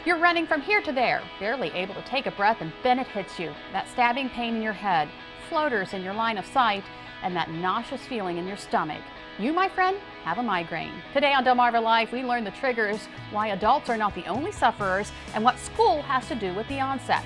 You're running from here to there, barely able to take a breath, and then it hits you. That stabbing pain in your head, floaters in your line of sight, and that nauseous feeling in your stomach. You, my friend, have a migraine. Today on Delmarva Life, we learn the triggers, why adults are not the only sufferers, and what school has to do with the onset.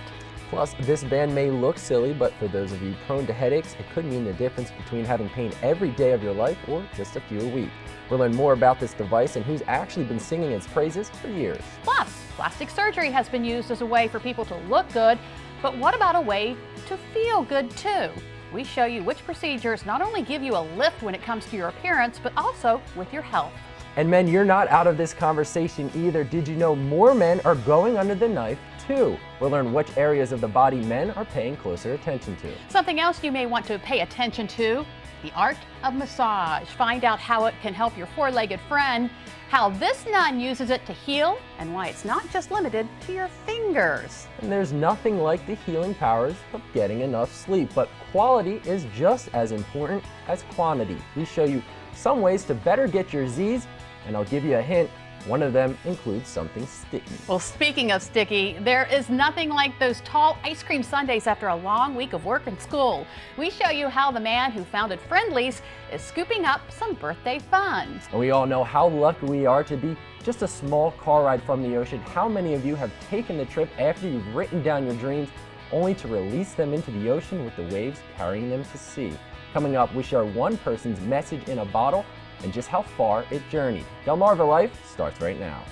Plus, this band may look silly, but for those of you prone to headaches, it could mean the difference between having pain every day of your life or just a few a week. We'll learn more about this device and who's actually been singing its praises for years. Plus, plastic surgery has been used as a way for people to look good, but what about a way to feel good too? We show you which procedures not only give you a lift when it comes to your appearance, but also with your health. And men, you're not out of this conversation either. Did you know more men are going under the knife too? We'll learn which areas of the body men are paying closer attention to. Something else you may want to pay attention to, the art of massage. Find out how it can help your four-legged friend, how this nun uses it to heal, and why it's not just limited to your fingers. And there's nothing like the healing powers of getting enough sleep, but quality is just as important as quantity. We show you some ways to better get your Z's, and I'll give you a hint. One of them includes something sticky. Well, speaking of sticky, there is nothing like those tall ice cream sundaes after a long week of work and school. We show you how the man who founded Friendly's is scooping up some birthday fun. And we all know how lucky we are to be just a small car ride from the ocean. How many of you have taken the trip after you've written down your dreams only to release them into the ocean with the waves carrying them to sea? Coming up, we share one person's message in a bottle and just how far it journeyed. Delmarva Life starts right now.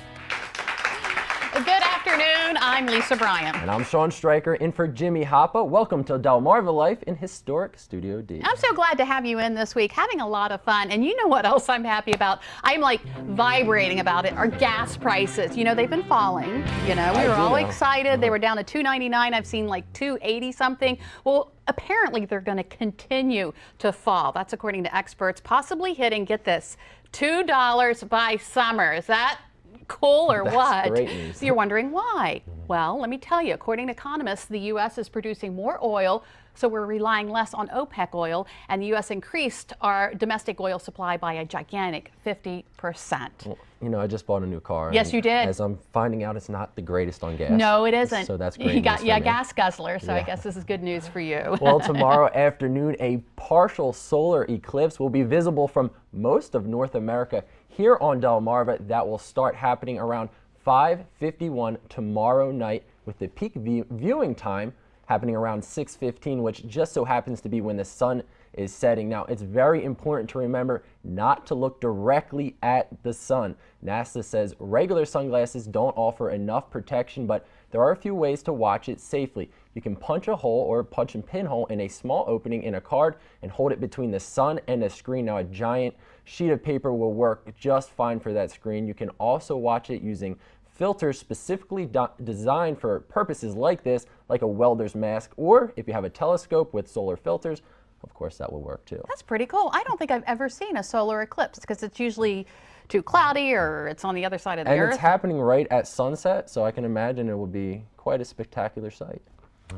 Good afternoon, I'm Lisa Bryant. And I'm Sean Stryker in for Jimmy Hoppa. Welcome to Delmarva Life in historic Studio D. I'm so glad to have you in this week, having a lot of fun. And you know what else I'm happy about? I'm like vibrating about it, our gas prices. You know, they've been falling. You know, we were all excited. They were down to $2.99. I've seen like $2.80 something. Well, apparently they're going to continue to fall. That's according to experts, possibly hitting, get this, $2 by summer. Is that cool or what? Great news. So you're wondering why? Well, let me tell you, according to economists, the U.S. is producing more oil, so we're relying less on OPEC oil, and the U.S. increased our domestic oil supply by a gigantic 50%. Well, you know, I just bought a new car. Yes, you did. As I'm finding out, it's not the greatest on gas. No, it isn't. So that's great. You got, news for me. gas guzzler, so I guess this is good news for you. Well, tomorrow afternoon, a partial solar eclipse will be visible from most of North America here on Delmarva. That will start happening around 5:51 tomorrow night, with the peak viewing time happening around 6:15, which just so happens to be when the sun is setting. Now, it's very important to remember not to look directly at the sun. NASA says regular sunglasses don't offer enough protection, but there are a few ways to watch it safely. You can punch a hole or punch and pinhole in a small opening in a card and hold it between the sun and the screen. Now, a giant sheet of paper will work just fine for that screen. You can also watch it using filters specifically designed for purposes like this, like a welder's mask, or if you have a telescope with solar filters, of course that will work too. That's pretty cool. I don't think I've ever seen a solar eclipse because it's usually too cloudy or it's on the other side of the earth. And it's happening right at sunset, so I can imagine it will be quite a spectacular sight.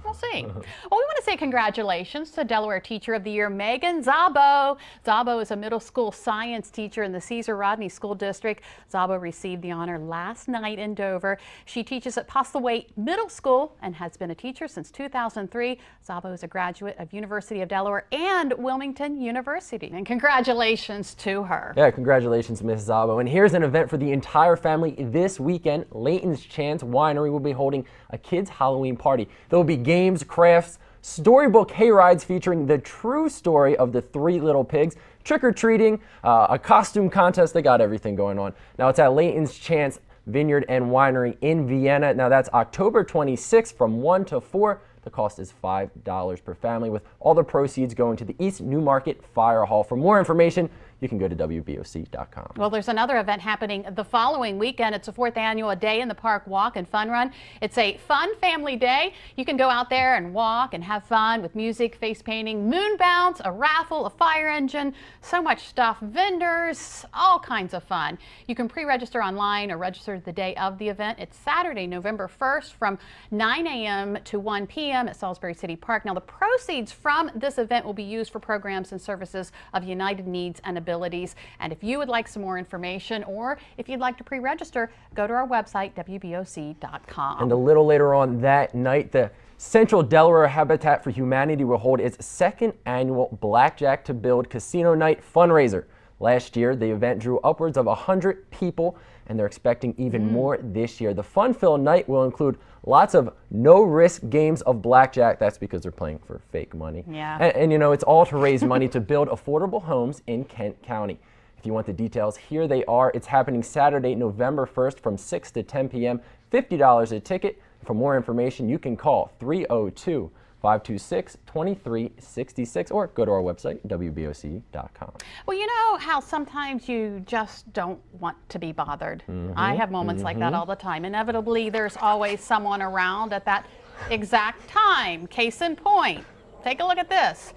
We'll see. Well, we want to say congratulations to Delaware Teacher of the Year, Megan Zabo. Zabo is a middle school science teacher in the Caesar Rodney School District. Zabo received the honor last night in Dover. She teaches at Postlethwaite Middle School and has been a teacher since 2003. Zabo is a graduate of University of Delaware and Wilmington University. And congratulations to her. Yeah, congratulations, Miss Zabo. And here's an event for the entire family this weekend. Layton's Chance Winery will be holding a kids' Halloween party. There will be games, crafts, storybook hayrides featuring the true story of the three little pigs, trick-or-treating, a costume contest. They got everything going on. Now, it's at Layton's Chance Vineyard and Winery in Vienna. Now, that's October 26th from 1 to 4. The cost is $5 per family, with all the proceeds going to the East Newmarket Fire Hall. For more information, you can go to WBOC.com. Well, there's another event happening the following weekend. It's the 4th annual A Day in the Park Walk and Fun Run. It's a fun family day. You can go out there and walk and have fun with music, face painting, moon bounce, a raffle, a fire engine, so much stuff, vendors, all kinds of fun. You can pre-register online or register the day of the event. It's Saturday, November 1st from 9 a.m. to 1 p.m. at Salisbury City Park. Now, the proceeds from this event will be used for programs and services of United Needs and Abilities possibilities. And if you would like some more information or if you'd like to pre-register, go to our website, wboc.com. And a little later on that night, the Central Delaware Habitat for Humanity will hold its second annual Blackjack to Build Casino Night fundraiser. Last year, the event drew upwards of 100 people, and they're expecting even more this year. The fun-filled night will include lots of no-risk games of blackjack. That's because they're playing for fake money. Yeah. And you know, it's all to raise money to build affordable homes in Kent County. If you want the details, here they are. It's happening Saturday, November 1st from 6 to 10 p.m., $50 a ticket. For more information, you can call 302-526-2366 or go to our website, wboc.com. Well, you know how sometimes you just don't want to be bothered. I have moments like that all the time. Inevitably, there's always someone around at that exact time. Case in point, take a look at this.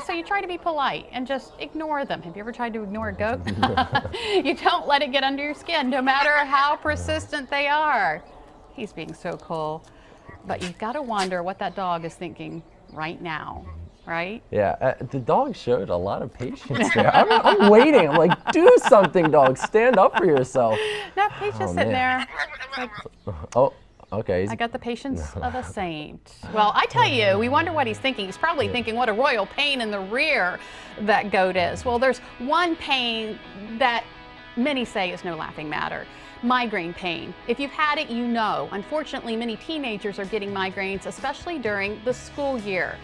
So you try to be polite and just ignore them. Have you ever tried to ignore a goat? You don't let it get under your skin, no matter how persistent they are. He's being so cool. But you've got to wonder what that dog is thinking right now, right? Yeah, the dog showed a lot of patience there. I'm waiting. I'm like, do something, dog. Stand up for yourself. No, he's just sitting there. Like, oh, okay. I got the patience of a saint. Well, I tell you, we wonder what he's thinking. He's probably thinking what a royal pain in the rear that goat is. Well, there's one pain that many say is no laughing matter. Migraine pain. If you've had it, you know. Unfortunately, many teenagers are getting migraines, especially during the school year.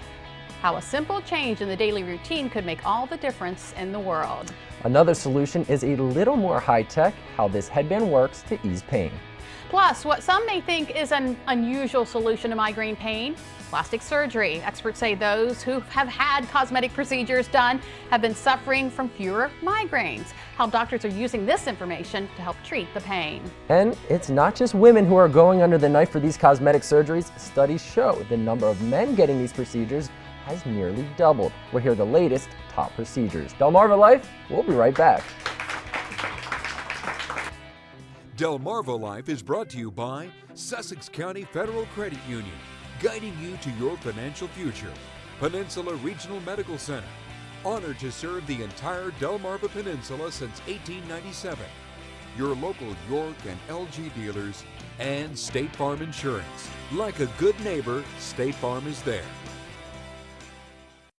How a simple change in the daily routine could make all the difference in the world. Another solution is a little more high-tech, how this headband works to ease pain. Plus, what some may think is an unusual solution to migraine pain, plastic surgery. Experts say those who have had cosmetic procedures done have been suffering from fewer migraines. How doctors are using this information to help treat the pain. And it's not just women who are going under the knife for these cosmetic surgeries. Studies show the number of men getting these procedures has nearly doubled. We'll hear the latest top procedures. Delmarva Life, we'll be right back. Delmarva Life is brought to you by Sussex County Federal Credit Union, guiding you to your financial future. Peninsula Regional Medical Center, honored to serve the entire Delmarva Peninsula since 1897. Your local York and LG dealers, and State Farm Insurance. Like a good neighbor, State Farm is there.